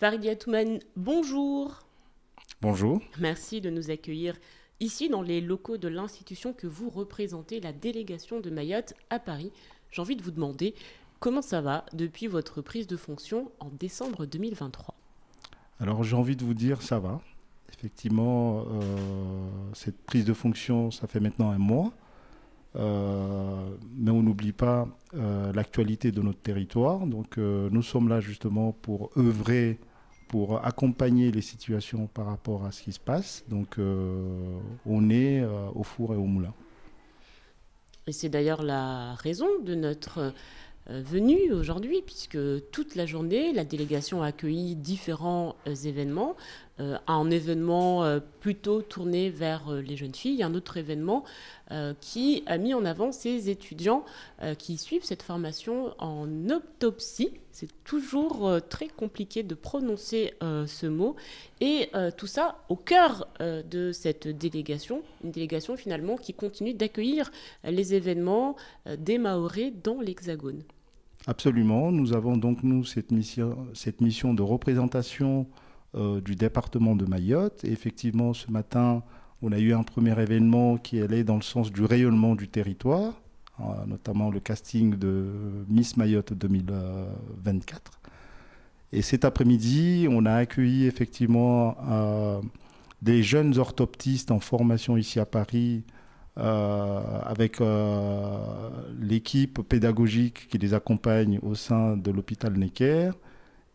Farid Yatouman, bonjour. Bonjour. Merci de nous accueillir ici dans les locaux de l'institution que vous représentez, la délégation de Mayotte à Paris. J'ai envie de vous demander comment ça va depuis votre prise de fonction en décembre 2023. Alors j'ai envie de vous dire, ça va. Effectivement, cette prise de fonction, ça fait maintenant un mois. Mais on n'oublie pas l'actualité de notre territoire. Donc nous sommes là justement pour œuvrer, pour accompagner les situations par rapport à ce qui se passe. Donc on est au four et au moulin. Et c'est d'ailleurs la raison de notre venue aujourd'hui, puisque toute la journée, la délégation a accueilli différents événements. Un événement plutôt tourné vers les jeunes filles, un autre événement qui a mis en avant ces étudiants qui suivent cette formation en autopsie. C'est toujours très compliqué de prononcer ce mot. Et tout ça au cœur de cette délégation, une délégation finalement qui continue d'accueillir les événements des Mahorais dans l'Hexagone. Absolument. Nous avons donc, nous, cette mission de représentation du département de Mayotte. Et effectivement, ce matin, on a eu un premier événement qui allait dans le sens du rayonnement du territoire, notamment le casting de Miss Mayotte 2024. Et cet après-midi, on a accueilli effectivement des jeunes orthoptistes en formation ici à Paris, avec l'équipe pédagogique qui les accompagne au sein de l'hôpital Necker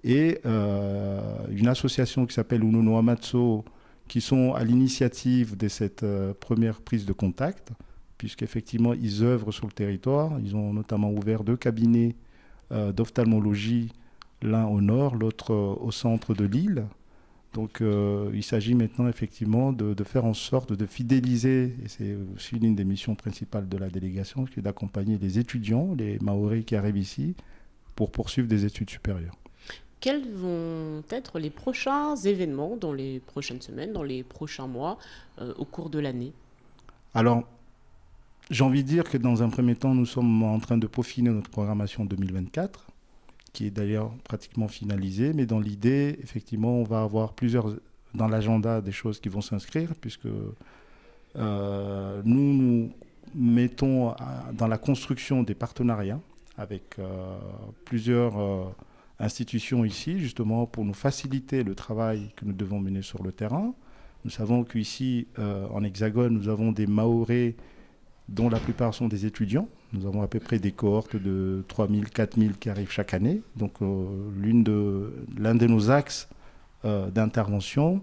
et une association qui s'appelle Unono Amatso, qui sont à l'initiative de cette première prise de contact, puisqu'effectivement ils œuvrent sur le territoire. Ils ont notamment ouvert 2 cabinets d'ophtalmologie, l'un au nord, l'autre au centre de l'île. Donc il s'agit maintenant effectivement de faire en sorte de fidéliser, et c'est aussi l'une des missions principales de la délégation, qui est d'accompagner les étudiants, les Mahorais qui arrivent ici, pour poursuivre des études supérieures. Quels vont être les prochains événements dans les prochaines semaines, dans les prochains mois, au cours de l'année? Alors, j'ai envie de dire que dans un premier temps, nous sommes en train de peaufiner notre programmation 2024, qui est d'ailleurs pratiquement finalisée, mais dans l'idée, effectivement, on va avoir dans l'agenda des choses qui vont s'inscrire, puisque nous mettons dans la construction des partenariats avec plusieurs institutions ici, justement pour nous faciliter le travail que nous devons mener sur le terrain. Nous savons qu'ici, en Hexagone, nous avons des Mahorais dont la plupart sont des étudiants. Nous avons à peu près des cohortes de 3 000, 4 000 qui arrivent chaque année. Donc l'un de nos axes d'intervention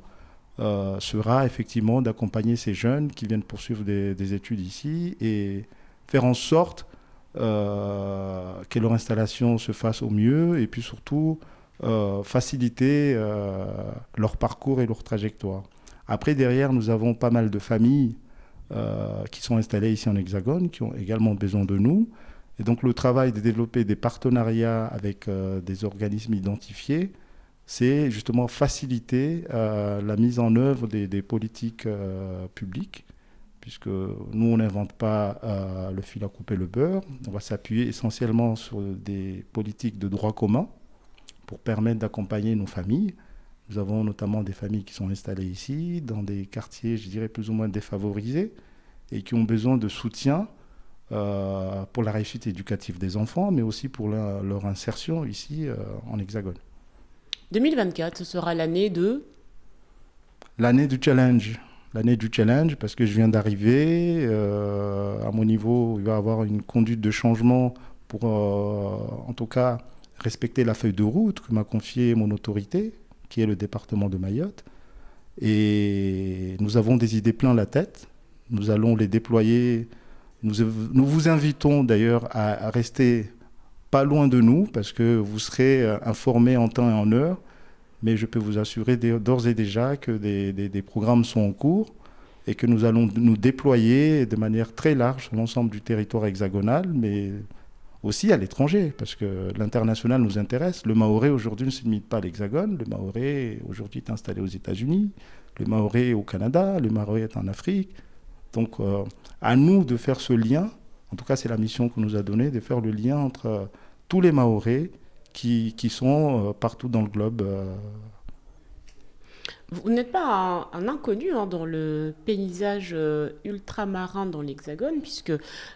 sera effectivement d'accompagner ces jeunes qui viennent poursuivre des études ici et faire en sorte que leur installation se fasse au mieux et puis surtout faciliter leur parcours et leur trajectoire. Après, derrière, nous avons pas mal de familles qui sont installés ici en Hexagone, qui ont également besoin de nous. Et donc le travail de développer des partenariats avec des organismes identifiés, c'est justement faciliter la mise en œuvre des politiques publiques, puisque nous, on n'invente pas le fil à couper le beurre. On va s'appuyer essentiellement sur des politiques de droit commun pour permettre d'accompagner nos familles. Nous avons notamment des familles qui sont installées ici, dans des quartiers, je dirais, plus ou moins défavorisés, et qui ont besoin de soutien pour la réussite éducative des enfants, mais aussi pour leur insertion ici en Hexagone. 2024, ce sera l'année de... L'année du challenge. L'année du challenge, parce que je viens d'arriver. À mon niveau, il va y avoir une conduite de changement pour, en tout cas, respecter la feuille de route que m'a confiée mon autorité, qui est le département de Mayotte. Et nous avons des idées plein la tête. Nous allons les déployer. Nous vous invitons d'ailleurs à rester pas loin de nous, parce que vous serez informés en temps et en heure. Mais je peux vous assurer d'ores et déjà que des programmes sont en cours et que nous allons nous déployer de manière très large sur l'ensemble du territoire hexagonal, mais aussi à l'étranger, parce que l'international nous intéresse. Le Mahorais aujourd'hui ne se limite pas à l'Hexagone. Le Mahorais aujourd'hui est installé aux États-Unis, le Mahorais est au Canada, le Mahorais est en Afrique. Donc à nous de faire ce lien, en tout cas c'est la mission qu'on nous a donnée, de faire le lien entre tous les Mahorais qui sont partout dans le globe Vous n'êtes pas un inconnu hein, dans le paysage ultramarin dans l'Hexagone, puisque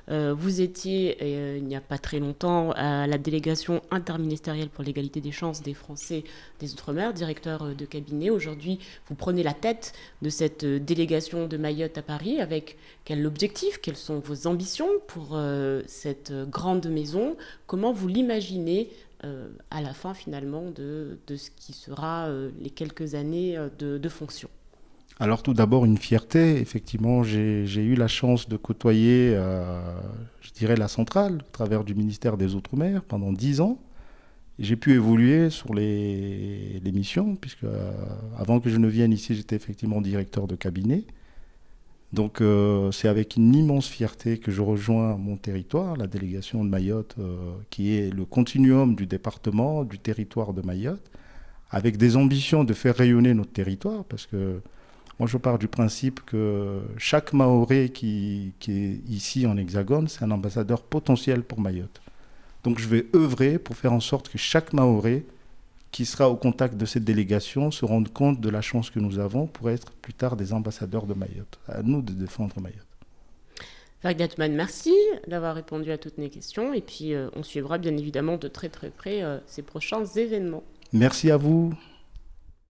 vous étiez, il n'y a pas très longtemps, à la délégation interministérielle pour l'égalité des chances des Français des Outre-mer, directeur de cabinet. Aujourd'hui, vous prenez la tête de cette délégation de Mayotte à Paris. Avec quel objectif, quelles sont vos ambitions pour cette grande maison? Comment vous l'imaginez à la fin finalement de ce qui sera les quelques années de fonction? Alors tout d'abord une fierté, effectivement j'ai eu la chance de côtoyer, je dirais la centrale, au travers du ministère des Outre-mer pendant 10 ans. J'ai pu évoluer sur les missions, puisque avant que je ne vienne ici, j'étais effectivement directeur de cabinet. Donc c'est avec une immense fierté que je rejoins mon territoire, la délégation de Mayotte, qui est le continuum du département, du territoire de Mayotte, avec des ambitions de faire rayonner notre territoire, parce que moi je pars du principe que chaque Mahorais qui est ici en Hexagone, c'est un ambassadeur potentiel pour Mayotte. Donc je vais œuvrer pour faire en sorte que chaque Mahorais qui sera au contact de cette délégation se rende compte de la chance que nous avons pour être plus tard des ambassadeurs de Mayotte. À nous de défendre Mayotte. Farid Atoumane, merci d'avoir répondu à toutes mes questions. Et puis, on suivra bien évidemment de très très près ces prochains événements. Merci à vous.